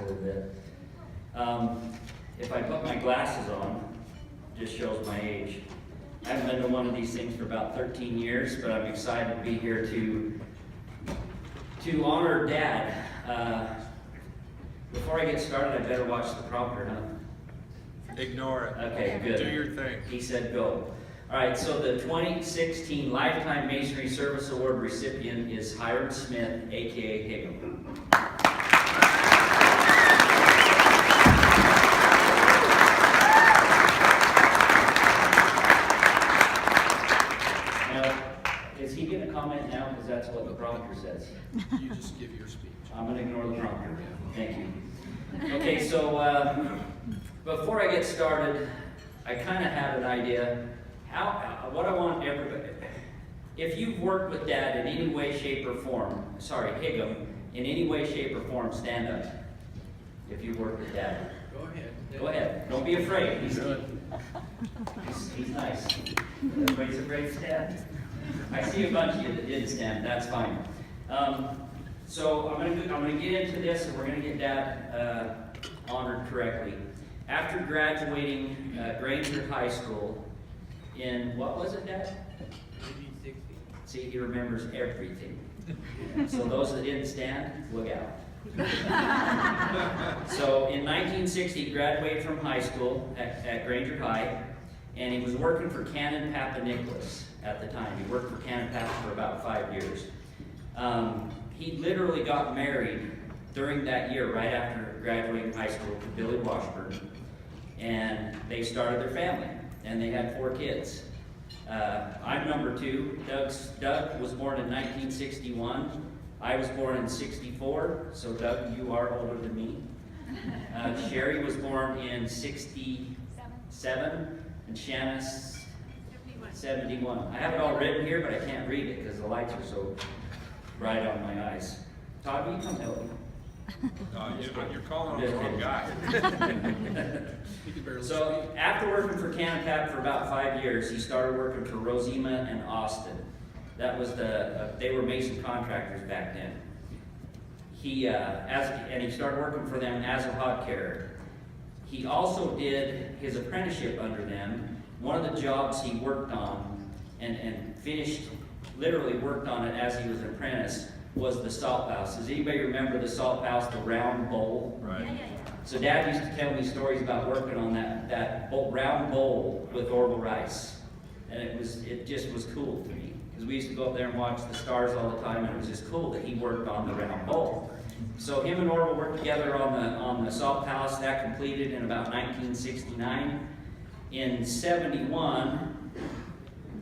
little bit. If I put my glasses on, it just shows my age. I haven't been to one of these things for about 13 years, but I'm excited to be here to honor Dad. Before I get started, I better watch the prompter, huh? Ignore it. Okay, good. Do your thing. He said go. All right, so the 2016 Lifetime Masonry Service Award recipient is Hiram Smith, a.k.a. Higam. Now, is he going to comment now? Because that's what the prompter says. You just give your speech. I'm going to ignore the prompter. Thank you. Okay, so before I get started, I kind of have an idea what I want everybody. If you've worked with Dad in any way, shape, or form, Higam, in any way, shape, or form, stand up. If you've worked with Dad. Go ahead. Go ahead. Don't be afraid. He's nice. Everybody's afraid to stand. I see a bunch of you that didn't stand. That's fine. So I'm gonna get into this, and we're gonna get Dad honored correctly. After graduating Granger High School in, what was it, Dad? 1960. See, he remembers everything. So those that didn't stand, look out. So in 1960, he graduated from high school at Granger High, and he was working for Canon Papa Nicholas at the time. He worked for Canon Papa for about 5 years. He literally got married during that year, right after graduating high school, to Billy Washburn, and they started their family, and they had 4 kids. I'm number 2. Doug was born in 1961. I was born in 64, so Doug, you are older than me. Sherry was born in 67, and Shanna 71. I have it all written here, but I can't read it because the lights are so bright on my eyes. Todd, will you come help me? You're calling on the wrong guy. So after working for Canon Pap for about 5 years, he started working for Rosema and Austin. That was they were mason contractors back then. He started working for them as a hod carrier. He also did his apprenticeship under them. One of the jobs he worked on and finished, literally worked on it as he was an apprentice, was the salt house. Does anybody remember the salt house, the round bowl? Right. Yeah. So Dad used to tell me stories about working on that round bowl with Orville Rice. And it just was cool to me. Because we used to go up there and watch the stars all the time, and it was just cool that he worked on the round bowl. So him and Orville worked together on the salt house. That completed in about 1969. In 71,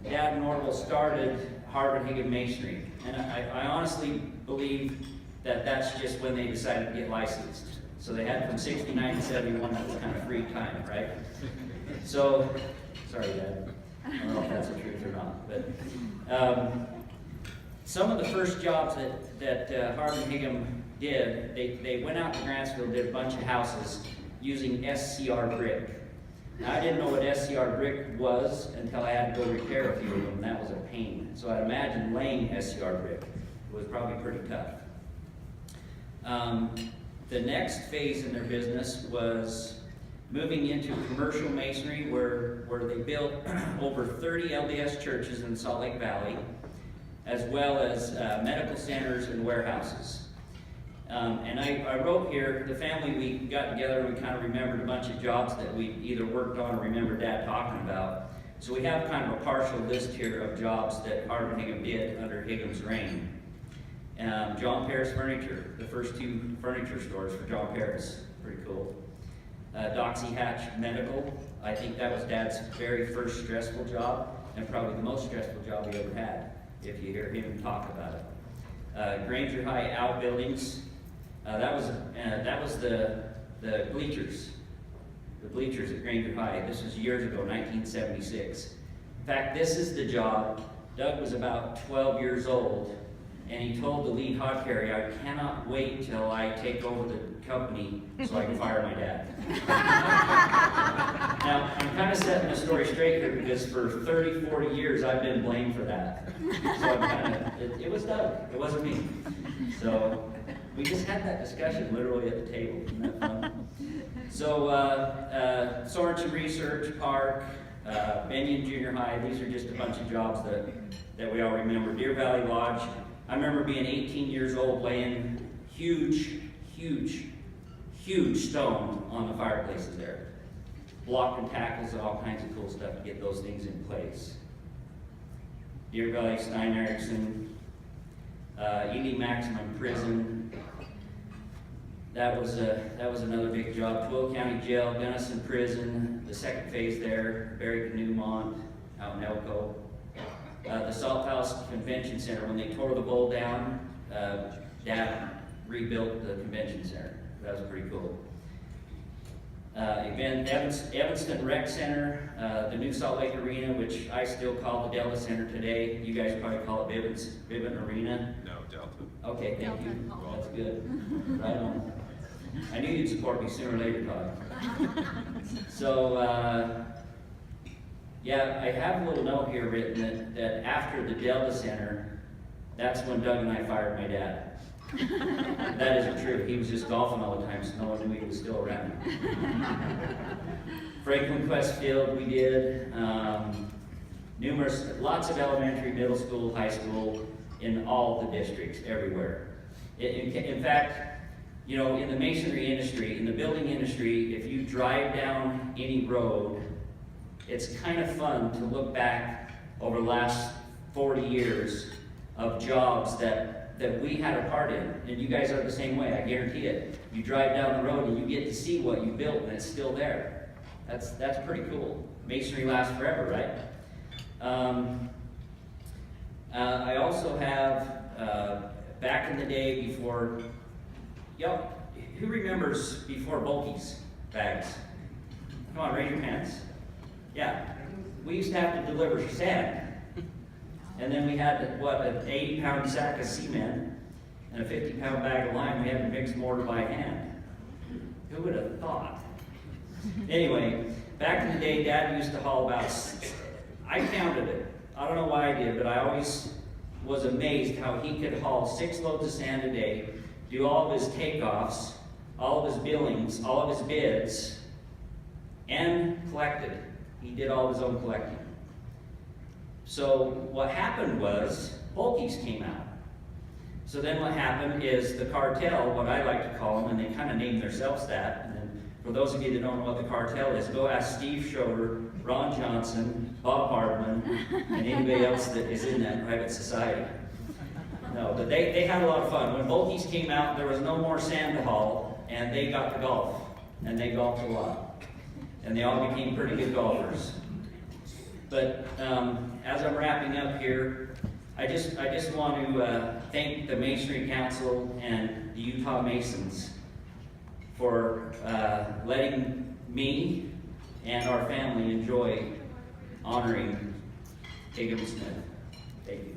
Dad and Orville started Harvard Higam Masonry. And I honestly believe that that's just when they decided to get licensed. So they had from 69 to 71, that was kind of free time, right? So, sorry, Dad. I don't know if that's the truth or not. But some of the first jobs that Harvard Higam did, they went out to Grantsville, did a bunch of houses using SCR brick. Now, I didn't know what SCR brick was until I had to go repair a few of them, and that was a pain. So I'd imagine laying SCR brick was probably pretty tough. The next phase in their business was moving into commercial masonry, where they built over 30 LDS churches in the Salt Lake Valley, as well as medical centers and warehouses. And I wrote here, the family, we got together and we kind of remembered a bunch of jobs that we either worked on or remember Dad talking about. So we have kind of a partial list here of jobs that Harvard Higam did under Higam's reign. John Paris Furniture, the first 2 furniture stores for John Paris, pretty cool. Doxy Hatch Medical, I think that was Dad's very first stressful job, and probably the most stressful job he ever had, if you hear him talk about it. Granger High Outbuildings, that was the bleachers. The bleachers at Granger High. This was years ago, 1976. In fact, this is the job. Doug was about 12 years old, and he told the lead hod carrier, "I cannot wait till I take over the company so I can fire my dad." Now, I'm kind of setting the story straight here because for 30, 40 years I've been blamed for that. So I'm kind of, it was Doug, it wasn't me. So we just had that discussion literally at the table. Isn't that So, Sorensen Research Park, Benyon Junior High, these are just a bunch of jobs that we all remember. Deer Valley Lodge, I remember being 18 years old laying huge stone on the fireplaces there. Block and tackles and all kinds of cool stuff to get those things in place. Deer Valley, Stein Erickson, Ely Maximum Prison. That was another big job. Twill County Jail, Gunnison Prison, the second phase there, Barry Newmont, out in Elko. The Salt House Convention Center, when they tore the bowl down, Dad rebuilt the convention center. That was pretty cool. Evanston Rec Center, the new Salt Lake Arena, which I still call the Delta Center today. You guys probably call it Vivint Arena. No, Delta. Okay, thank you. That's good. Right on. I knew you'd support me sooner or later, Todd. So, yeah, I have a little note here written that after the Delta Center, that's when Doug and I fired my dad. That isn't true. He was just golfing all the time, so no one knew he was still around. Franklin Quest Field, we did lots of elementary, middle school, high school, in all the districts, everywhere. In fact, you know, in the masonry industry, in the building industry, if you drive down any road, it's kind of fun to look back over the last 40 years of jobs that we had a part in, and you guys are the same way, I guarantee it. You drive down the road and you get to see what you built and it's still there. That's pretty cool. Masonry lasts forever, right? I also have, back in the day before, who remembers before bulkies bags? Come on, raise your hands. Yeah, we used to have to deliver sand. And then we had, an 80-pound sack of cement and a 50-pound bag of lime. We had to mix mortar by hand. Who would have thought? Anyway, back in the day, Dad used to haul about, I counted it. I don't know why I did, but I always was amazed how he could haul 6 loads of sand a day, do all of his takeoffs, all of his billings, all of his bids, and collected. He did all of his own collecting. So what happened was, bulkies came out. So then what happened is the cartel, what I like to call them, and they kind of named themselves that, and then for those of you that don't know what the cartel is, go ask Steve Schroeder, Ron Johnson, Bob Hardman, and anybody else that is in that private society. No, but they had a lot of fun. When bulkies came out, there was no more sand to haul, and they got to golf, and they golfed a lot. And they all became pretty good golfers. But as I'm wrapping up here, I just want to thank the Masonry Council and the Utah Masons for letting me and our family enjoy honoring Higam Smith. Thank you.